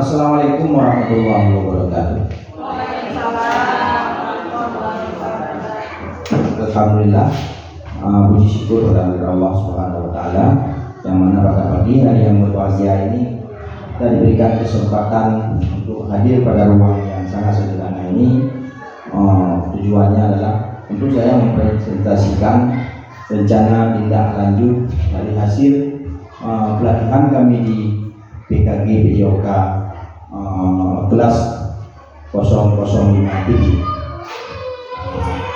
Assalamualaikum warahmatullahi wabarakatuh. Alhamdulillah, puji syukur kepada Allah Subhanahu wa taala yang mana pada pagi hari yang berbahagia ini kita diberikan kesempatan untuk hadir pada ruang yang sangat sederhana ini. Tujuannya adalah untuk saya mempresentasikan rencana tindak lanjut dari hasil pelatihan kami di PKG PJOK kelas 005 ini.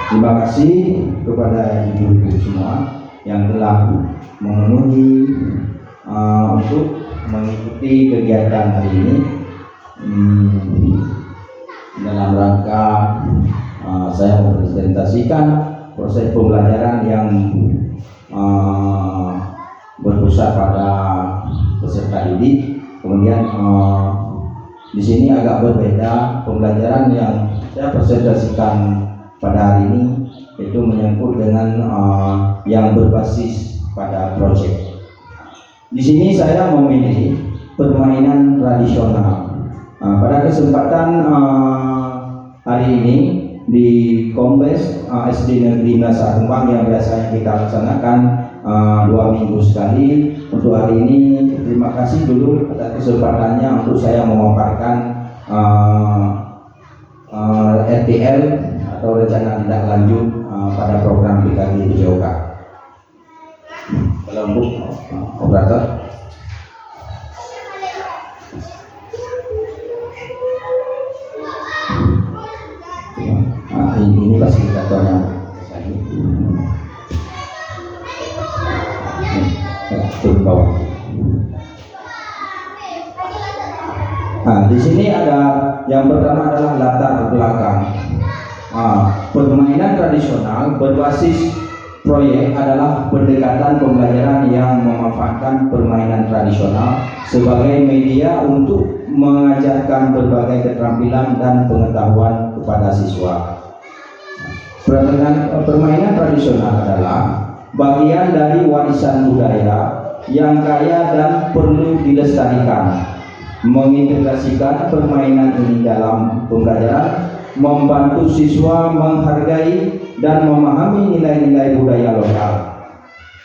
Terima kasih kepada ibu-ibu semua yang telah memenuhi untuk mengikuti kegiatan hari ini dalam rangka saya mempresentasikan proses pembelajaran yang berpusat pada peserta didik. Kemudian di sini agak berbeda pembelajaran yang saya presentasikan pada hari ini, itu menyangkut dengan yang berbasis pada proyek. Di sini saya memilih permainan tradisional. Pada kesempatan hari ini di Kombes SD Negeri Nasa Kembang yang biasanya kita laksanakan 2 minggu sekali. Untuk hari ini terima kasih dulu atas kesempatannya untuk saya memaparkan RTL atau rencana tindak lanjut pada program PKG PJOK. Kelompok operator. Ini fasilitatornya. Bawah. Di sini ada yang pertama adalah latar belakang. Permainan tradisional berbasis proyek adalah pendekatan pembelajaran yang memanfaatkan permainan tradisional sebagai media untuk mengajarkan berbagai keterampilan dan pengetahuan kepada siswa. Permainan tradisional adalah bagian dari warisan budaya yang kaya dan perlu dilestarikan. Mengintegrasikan permainan ini dalam pembelajaran membantu siswa menghargai dan memahami nilai-nilai budaya lokal.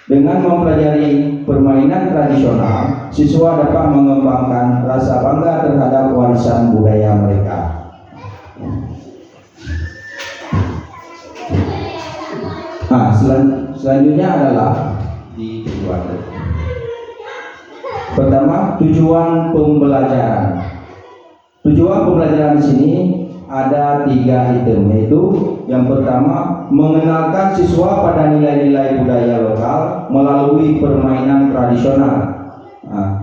Dengan mempelajari permainan tradisional, siswa dapat mengembangkan rasa bangga terhadap warisan budaya mereka. Selanjutnya adalah di tujuan. Pertama, tujuan pembelajaran. Tujuan pembelajaran di sini ada 3 item, yaitu yang pertama mengenalkan siswa pada nilai-nilai budaya lokal melalui permainan tradisional.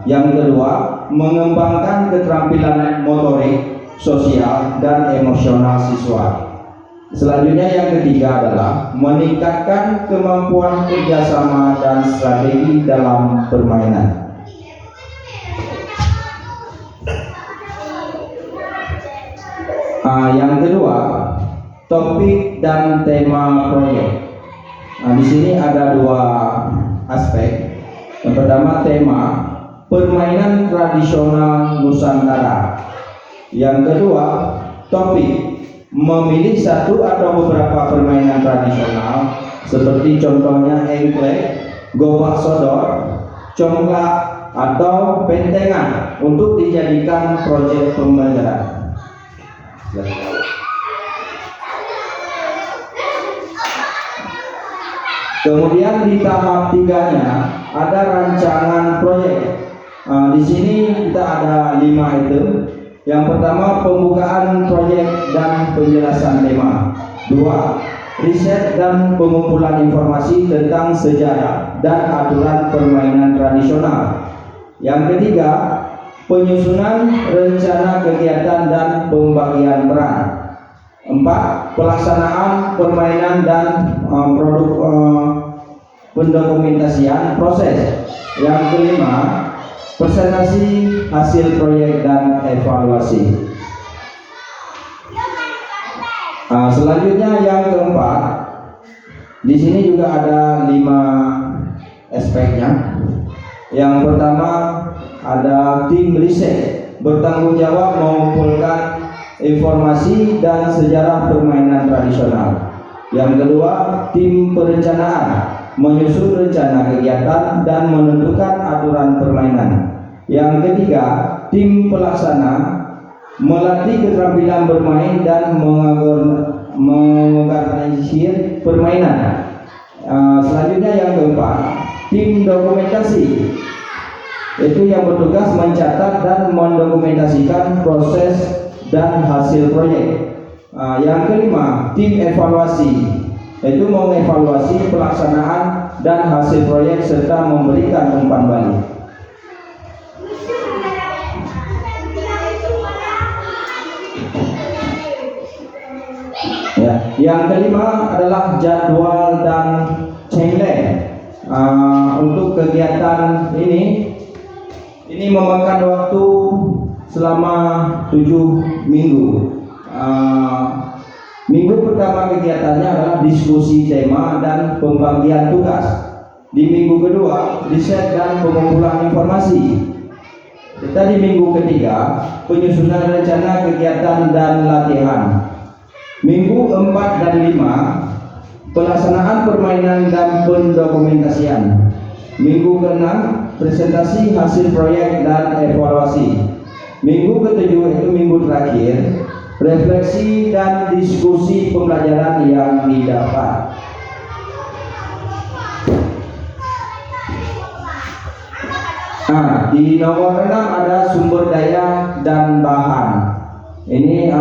Yang kedua, mengembangkan keterampilan motorik, sosial, dan emosional siswa. Selanjutnya yang ketiga adalah meningkatkan kemampuan kerjasama dan strategi dalam permainan. Yang kedua, topik dan tema proyek. Di sini ada 2 aspek. Yang pertama tema permainan tradisional Nusantara. Yang kedua, topik memilih satu atau beberapa permainan tradisional seperti contohnya engklek, gobak sodor, congklak, atau bentengan untuk dijadikan proyek pembelajaran. Kemudian di tahap 3-nya ada rancangan proyek. Di sini kita ada 5 item. Yang pertama, pembukaan proyek dan penjelasan tema. 2, riset dan pengumpulan informasi tentang sejarah dan aturan permainan tradisional. Yang ketiga, penyusunan rencana kegiatan dan pembagian peran. 4, pelaksanaan permainan dan pendokumentasian proses. Yang kelima, presentasi hasil proyek dan evaluasi. Selanjutnya yang keempat, di sini juga ada 5 aspeknya. Yang pertama ada tim riset bertanggung jawab mengumpulkan informasi dan sejarah permainan tradisional. Yang kedua, tim perencanaan menyusun rencana kegiatan dan menentukan aturan permainan. Yang ketiga, tim pelaksana melatih keterampilan bermain dan mengorganisir permainan. Selanjutnya yang keempat, tim dokumentasi, itu yang bertugas mencatat dan mendokumentasikan proses dan hasil proyek. Yang kelima, tim evaluasi, yaitu mengevaluasi pelaksanaan dan hasil proyek serta memberikan umpan balik. Ya, yang kelima adalah jadwal dan timeline. Untuk kegiatan ini memakan waktu selama 7 minggu. Minggu pertama kegiatannya adalah diskusi tema dan pembagian tugas. Di minggu kedua, riset dan pengumpulan informasi. Kita di minggu ketiga, penyusunan rencana kegiatan dan latihan. Minggu 4 dan 5, pelaksanaan permainan dan pendokumentasian. Minggu ke-6, presentasi hasil proyek dan evaluasi. Minggu ke-7, itu minggu terakhir, refleksi dan diskusi pembelajaran yang didapat. Di nomor 6 ada sumber daya dan bahan. Ini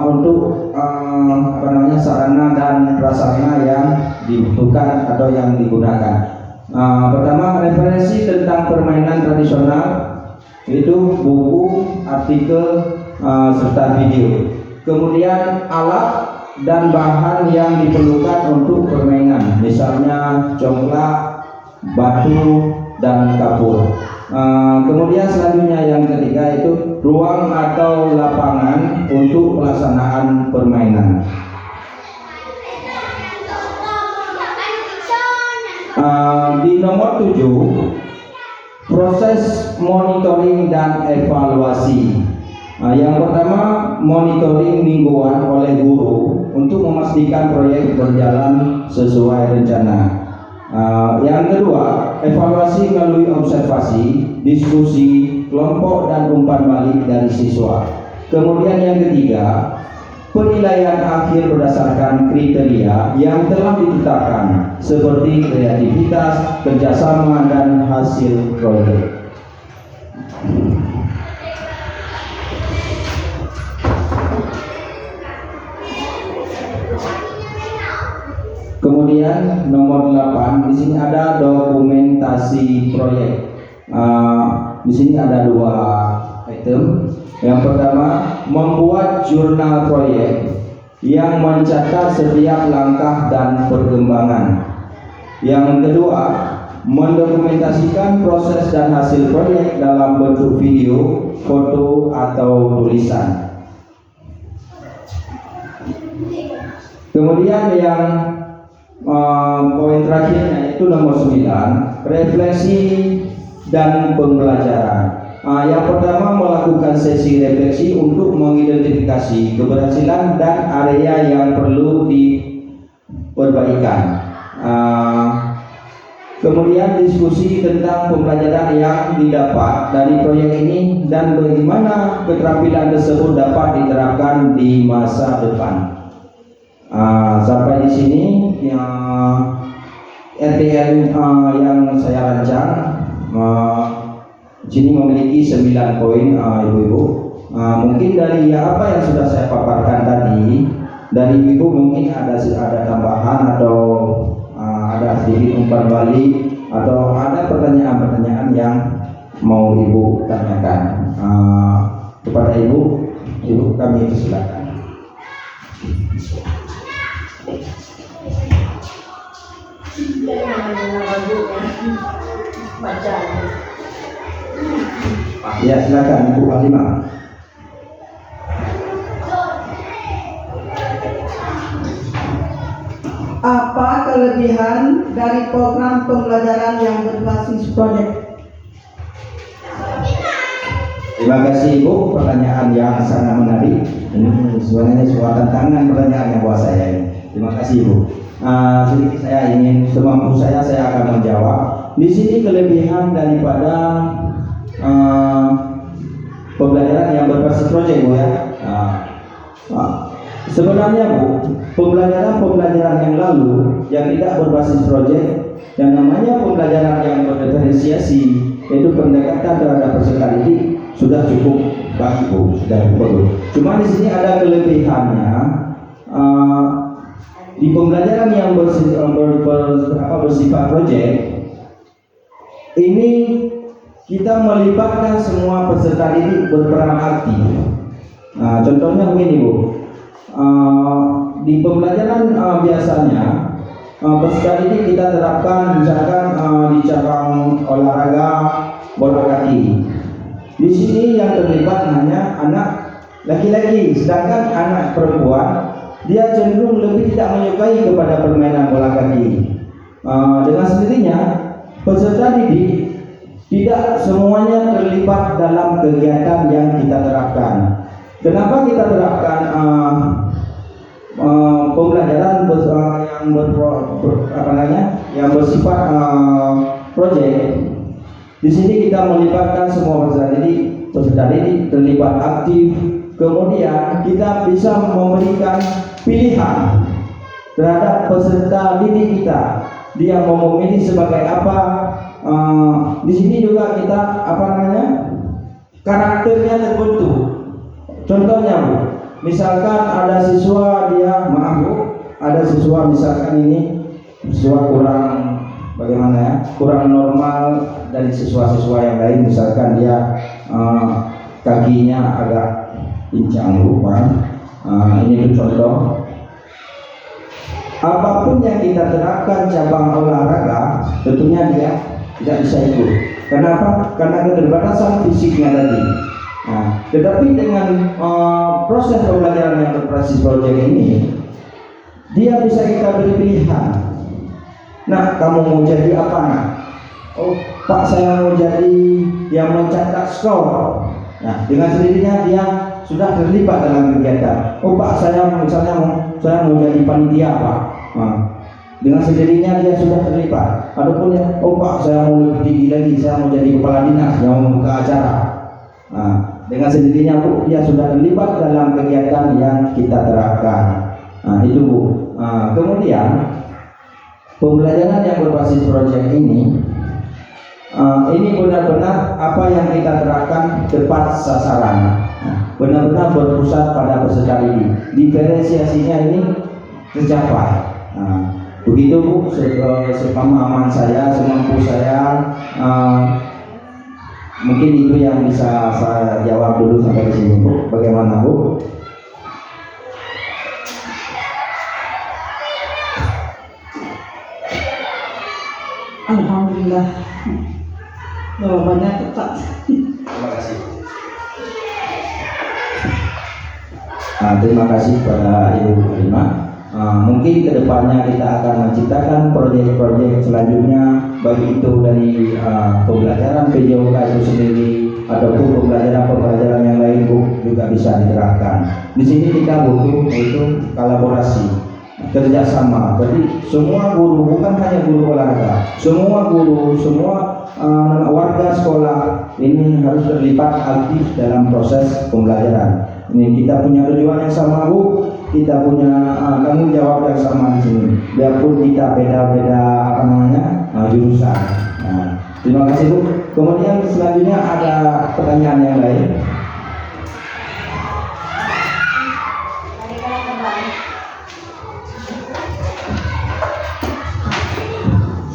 untuk sarana dan prasarana yang dibutuhkan atau yang digunakan. Pertama, referensi tentang permainan tradisional, itu buku, artikel, serta video. Kemudian alat dan bahan yang diperlukan untuk permainan, misalnya congklak, batu, dan kapur. Kemudian selanjutnya yang ketiga itu ruang atau lapangan untuk pelaksanaan permainan. Di nomor 7, proses monitoring dan evaluasi. Yang pertama, monitoring mingguan oleh guru untuk memastikan proyek berjalan sesuai rencana. Yang kedua, evaluasi melalui observasi, diskusi, kelompok dan umpan balik dari siswa. Kemudian yang ketiga, penilaian akhir berdasarkan kriteria yang telah ditetapkan seperti kreativitas, kerjasama, dan hasil proyek. Kemudian nomor 8, di sini ada dokumentasi proyek. Di sini ada 2 item. Yang pertama, membuat jurnal proyek yang mencatat setiap langkah dan perkembangan. Yang kedua, mendokumentasikan proses dan hasil proyek dalam bentuk video, foto, atau tulisan. Kemudian yang poin terakhirnya itu nomor 9, refleksi dan pembelajaran. Yang pertama, melakukan sesi refleksi untuk mengidentifikasi keberhasilan dan area yang perlu diperbaikan. Kemudian diskusi tentang pembelajaran yang didapat dari proyek ini dan bagaimana keterampilan tersebut dapat diterapkan di masa depan. Sampai di sini RTL yang saya rancang di sini memiliki 9 poin, ibu-ibu. Mungkin dari apa yang sudah saya paparkan tadi, dari ibu mungkin ada tambahan atau ada sedikit umpan balik atau ada pertanyaan-pertanyaan yang mau ibu tanyakan kepada ibu kami persilakan. Ya, silakan Ibu Halimah. Apa kelebihan dari program pembelajaran yang berbasis proyek? Terima kasih Ibu, pertanyaan yang sangat menarik. Ini sebenarnya sebuah tantangan pertanyaannya buat saya ini. Terima kasih Ibu. Sedikit saya ingin semampu saya akan menjawab. Di sini kelebihan daripada pembelajaran yang berbasis proyek Bu ya. Sebenarnya Bu, pembelajaran yang lalu yang tidak berbasis proyek, yang namanya pembelajaran yang berdiferensiasi, yaitu pendekatan terhadap peserta didik, sudah cukup baik Bu, sudah cukup. Cuma di sini ada kelebihannya. Di pembelajaran yang bersifat proyek ini kita melibatkan semua peserta didik berperan aktif. Contohnya begini Bu, di pembelajaran biasanya peserta didik kita terapkan misalkan di cabang olahraga bola kaki. Di sini yang terlibat hanya anak laki-laki, sedangkan anak perempuan dia cenderung lebih tidak menyukai kepada permainan bola kaki. Dengan sendirinya peserta didik tidak semuanya terlibat dalam kegiatan yang kita terapkan. Kenapa kita terapkan pembelajaran yang bersifat proyek? Di sini kita melibatkan semua peserta didik terlibat aktif. Kemudian kita bisa memberikan pilihan terhadap peserta didik kita. Dia mau memilih sebagai apa. Di sini juga kita karakternya terbentuk. Contohnya Bu, misalkan ada siswa ada siswa misalkan ini siswa kurang normal dari siswa-siswa yang lain, misalkan dia kakinya agak pincang ini itu contoh. Apapun yang kita terapkan cabang olahraga, tentunya dia tidak bisa ikut. Kenapa? Karena keterbatasan fisiknya tadi. Tetapi dengan proses pembelajaran yang berbasis proyek ini, dia bisa kita beri pilihan. Nah, kamu mau jadi apa nak? Oh, Pak, saya mau jadi yang mencetak skor. Nah, dengan sendirinya dia sudah terlibat dalam kegiatan. Oh Pak, saya mau jadi panitia Pak. Dengan sendirinya dia sudah terlibat. Adapun oh Pak, saya mau lebih tinggi lagi, saya mau jadi kepala dinas, saya mau ke acara. Dengan sendirinya Bu, dia sudah terlibat dalam kegiatan yang kita terapkan. Itu Bu. Kemudian pembelajaran yang berbasis proyek ini benar-benar apa yang kita terapkan tepat sasaran. Benar-benar berpusat pada peserta didik. Diferensiasinya ini tercapai. Begitu Bu, sepemahaman saya, semampu saya. Mungkin itu yang bisa saya jawab dulu sampai di sini Bu. Bagaimana Bu? Alhamdulillah, jawabannya tepat. Terima kasih. Terima kasih kepada Ibu Halimah. Mungkin kedepannya kita akan menciptakan proyek-proyek selanjutnya, baik itu dari pembelajaran PJOK itu sendiri ataupun pembelajaran yang lain Bu, juga bisa diterapkan. Di sini kita butuh itu kolaborasi, kerjasama. Jadi semua guru, bukan hanya guru olahraga, semua guru, semua warga sekolah ini harus terlibat aktif dalam proses pembelajaran. Ini kita punya tujuan yang sama Bu, kita punya tanggung jawab yang sama di sini. Biarpun kita beda-beda jurusan. Terima kasih Bu. Kemudian selanjutnya ada pertanyaan yang lain.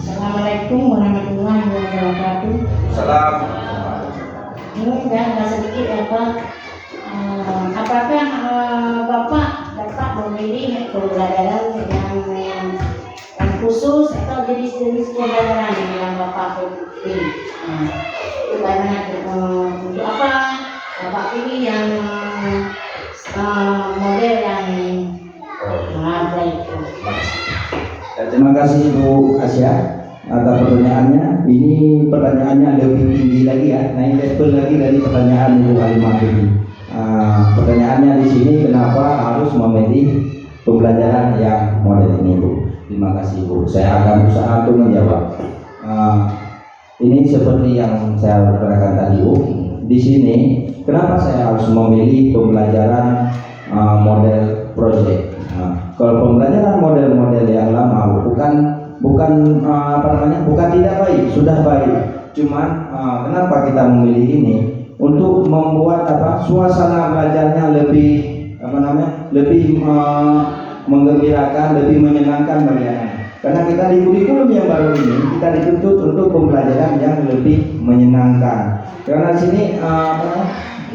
Assalamualaikum warahmatullahi wabarakatuh. Salam. Ini agak sedikit ya Pak. Apakah Bapak dapat memilih pembelajaran yang khusus atau jenis pembelajaran yang Bapak pilih? Karena untuk apa Bapak pilih yang model yang ada itu? Terima kasih Bu Asia. atas pertanyaannya. Ini pertanyaannya lebih tinggi lagi ya, naik level lagi dari pertanyaan Ibu Halimah tadi. Pertanyaannya di sini, kenapa harus memilih pembelajaran yang model ini, Bu? Terima kasih, Bu. Saya akan berusaha untuk menjawab. Ini seperti yang saya katakan tadi, Bu. Di sini, kenapa saya harus memilih pembelajaran model project? Kalau pembelajaran model-model yang lama, bukan tidak baik, sudah baik. Cuman kenapa kita memilih ini? Untuk membuat suasana belajarnya lebih menggembirakan, lebih menyenangkan bagi anak. Karena kita di kurikulum yang baru ini, kita dituntut untuk pembelajaran yang lebih menyenangkan. Karena di sini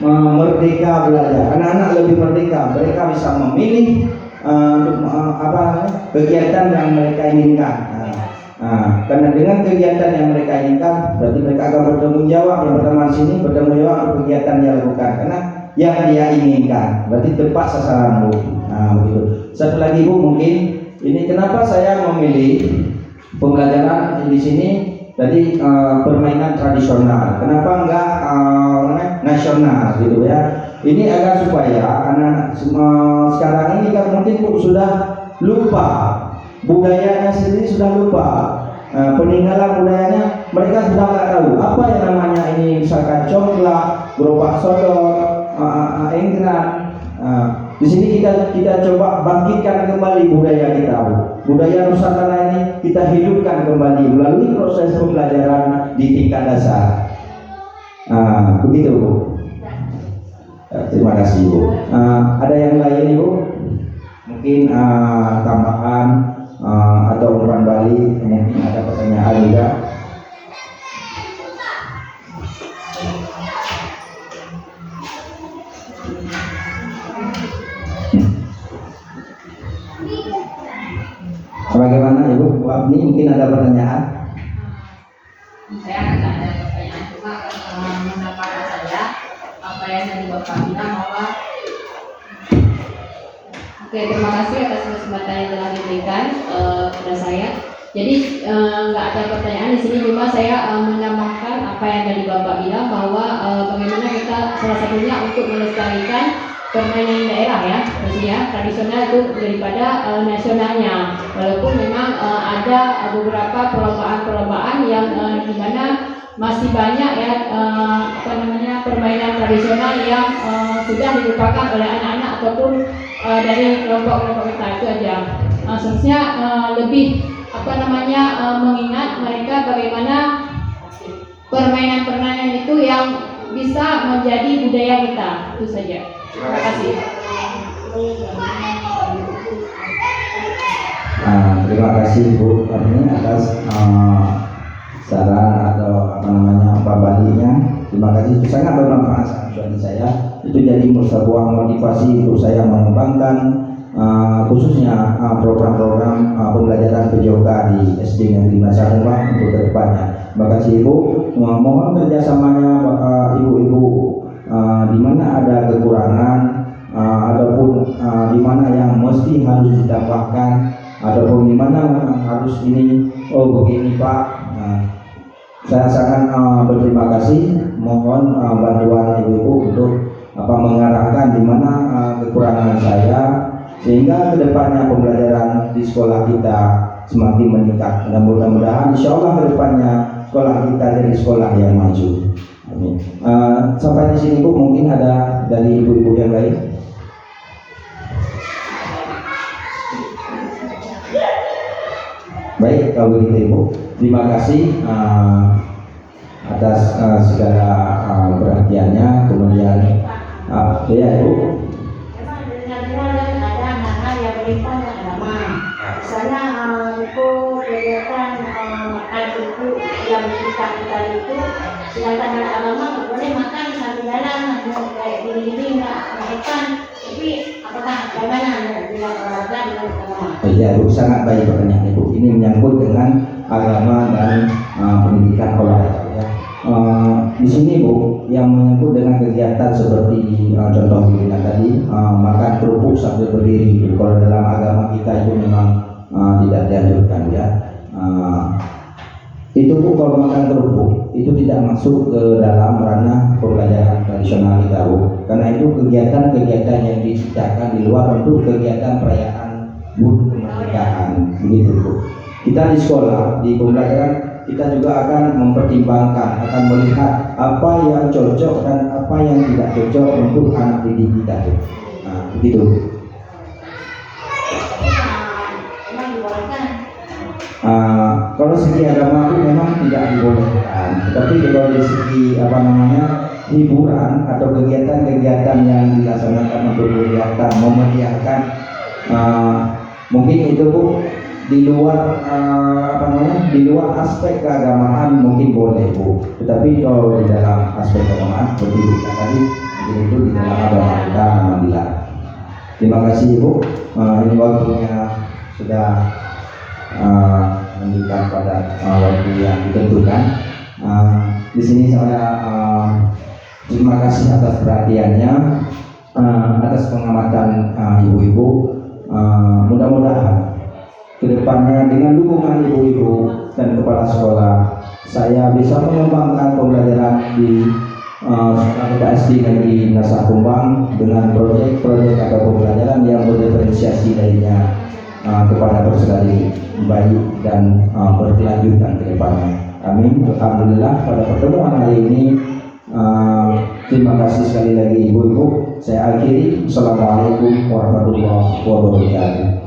merdeka belajar, anak-anak lebih merdeka, mereka bisa memilih kegiatan yang mereka inginkan. Karena dengan kegiatan yang mereka inginkan, berarti mereka akan bertanggung jawab. Yang pertama di sini bertanggung jawab untuk kegiatan yang dilakukan, karena yang dia inginkan, berarti tepat sasaran, Bu. Begitu. Satu lagi, Bu, mungkin ini kenapa saya memilih pembelajaran di sini tadi permainan tradisional. Kenapa enggak nasional gitu ya? Ini agar supaya anak-anak sekarang ini kan mungkin, Bu, sudah lupa budayanya sendiri, sudah lupa peninggalan budayanya, mereka sudah nggak tahu apa yang namanya ini, misalkan congklak, gerobak sodor, enggrang. Di sini kita coba bangkitkan kembali budaya kita, Bu. Budaya Nusantara ini kita hidupkan kembali melalui proses pembelajaran di tingkat dasar. Begitu, Bu. Terima kasih, Bu. Ada yang lain, Ibu? Mungkin tambahan atau umpan balik, mungkin ada pertanyaan juga. Bagaimana, Ibu? Bu Abni, mungkin ada pertanyaan? Saya tidak ada pertanyaan, cuma mendapat saya apa yang tadi Bapak bilang bahwa oke, terima kasih atas kesempatan yang telah diberikan kepada saya. Jadi nggak ada pertanyaan di sini, cuma saya menambahkan apa yang tadi Bapak bilang bahwa bagaimana kita salah satunya untuk melestarikan permainan daerah ya, maksudnya tradisional itu daripada nasionalnya. Walaupun memang ada beberapa perlombaan-perlombaan yang di mana masih banyak ya permainan tradisional yang sudah dilupakan oleh anak-anak ataupun dari kelompok-kelompok kita, itu aja. Seharusnya lebih mengingat mereka bagaimana permainan-permainan itu yang bisa menjadi budaya kita, itu saja. Terima kasih. Terima kasih, Bu Arni, atas saran atau baliknya. Terima kasih, itu sangat bermanfaat bagi saya. Itu jadi sebuah motivasi untuk saya mengembangkan khususnya program-program pembelajaran PJOK di SD Negeri Masangubang untuk kedepannya. Terima kasih, Ibu. Mohon kerjasamanya ibu-ibu di mana ada kekurangan ataupun di mana yang mesti harus ditambahkan ataupun di mana harus ini, begini Pak. Saya sangat berterima kasih. Mohon bantuan ibu-ibu untuk mengarahkan di mana kekurangan saya, sehingga kedepannya pembelajaran di sekolah kita semakin meningkat. Dan mudah-mudahan insya Allah kedepannya sekolah kita jadi sekolah yang maju. Amin. Sampai di sini, Bu, mungkin ada dari ibu-ibu yang lain. Baik, kalau begitu, Ibu, terima kasih atas segala perhatiannya. Kemudian ya, Ibu. Ada hal-hal yang berkaitan dengan agama. Misalnya itu kegiatan buku yang kita itu, sedangkan dalam agama nggak boleh makan sambil jalan, kayak gini nggak makan. Tapi apakah bagaimana dengan olahraga dengan agama? Ya, Bu, sangat baik pertanyaan Ibu. Ini menyangkut dengan agama dan pendidikan olahraga. Ya. Di sini, Bu, yang menyangkut dengan kegiatan seperti contoh pilihan tadi, makan kerupuk sambil berdiri. Kalau dalam agama kita itu memang tidak dianjurkan, ya. itu Bu, kalau makan kerupuk itu tidak masuk ke dalam ranah pembelajaran tradisional kita Bu, karena itu kegiatan-kegiatan yang diciptakan di luar untuk kegiatan perayaan HUT kemerdekaan begitu Bu. Kita di sekolah di pembelajaran kita juga akan mempertimbangkan, akan melihat apa yang cocok dan apa yang tidak cocok untuk anak didik kita Bu. Nah, begitu. Emang dibolehkan. Kalau segi agama itu memang tidak dibolehkan, tetapi kalau dari segi hiburan atau kegiatan-kegiatan yang dilaksanakan untuk kegiatan memeriahkan, mungkin itu Bu di luar di luar aspek keagamaan mungkin boleh Bu, tetapi kalau di dalam aspek keagamaan seperti kita tadi mungkin itu di dalam agama kita memang dilarang. Terima kasih Bu, ini waktunya sudah menunjukkan pada waktu yang ditentukan. Di sini saya terima kasih atas perhatiannya, atas pengamatan ibu-ibu. Mudah-mudahan kedepannya dengan dukungan ibu-ibu dan kepala sekolah, saya bisa mengembangkan pembelajaran di sekolah SD Negeri Nasah Kumbang dengan proyek-proyek atau pembelajaran yang berdiferensiasi lainnya kepada peserta didik baik dan berkelanjutan ke depannya. Amin. Alhamdulillah pada pertemuan hari ini terima kasih sekali lagi ibu-ibu. Saya akhiri. Assalamualaikum warahmatullahi wabarakatuh.